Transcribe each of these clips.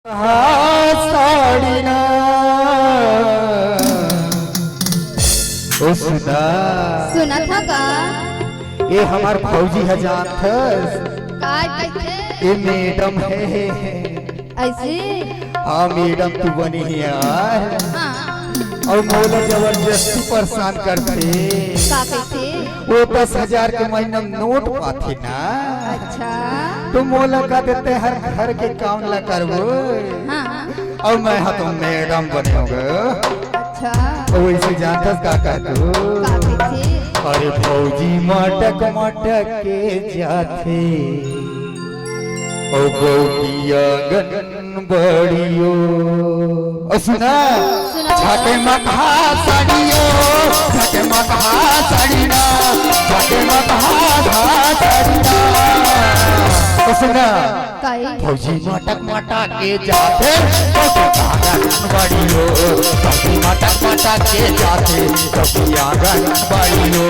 साड़ीना सुना था का ये हमार फौजी है जानत कैसे ये मैडम है ऐसे। हाँ मैडम तू बनी है यार और मोला जबरदस्ती परेशान करते का कैसे। वो 10,000 के महीना नोट पाथे ना। अच्छा तो मोला का देते हर घर के काम ला करबो और मैं हाँ तो मैडम बनोगे। अच्छा तो वैसे जानतस का कहतू का कैसे। अरे फौजी मटक मटक के जाथे ओ गोपिया गन बड़ियो सुना छाटे मकहा साड़ियो छाटे मकहा साड़ीना छाटे मकहा साड़ीना सुना फौजी मटक मटक के जाते गन बड़ियो फौजी मटक मटक के जाते गोपिया गन बड़ियो।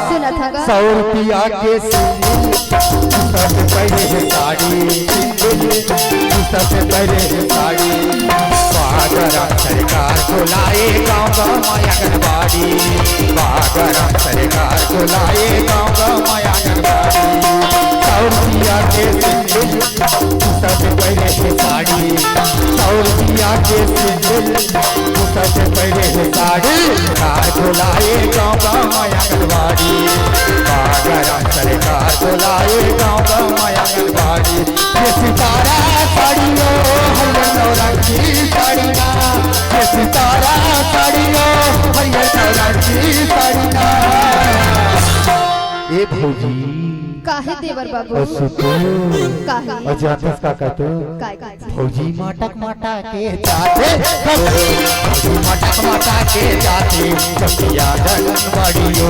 सुना था का 100 रुपया के सबसे पहले है साड़ी सबसे पहले है साड़ी बागरा सरकार खुलाए गाँव गाँव माया गनबाड़ी बागरा सरकार खुलाए गाँव गाँव माया गनबाड़ी 100 रुपया के सबसे पहले है साड़ी 100 रुपया के सबसे पहले है साड़ी कार खुलाए गाँव गाँव माया गनबाड़ी बागरा सरकार खुलाए गाँव गाँव माया गनबाड़ी ये सितारा साड़ियों हरियर नौरंगी साड़ीना ये सितारा साड़ियों हरियर नौरंगी साड़ीना। ये फौजी काहे देवर बाबू असुतो काहे अजातस का कहतो काय फौजी मटक मटक के जाते फौजी मटक मटक के जाते कपिया गन बड़ियो।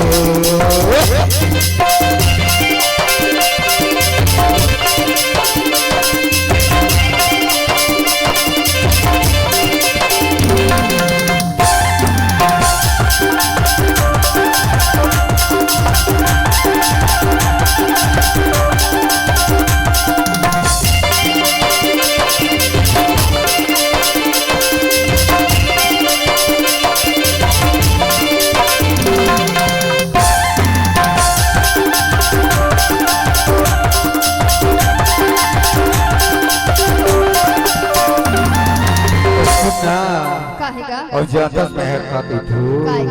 काहे का और ज्यादा मेहर खाती थू काय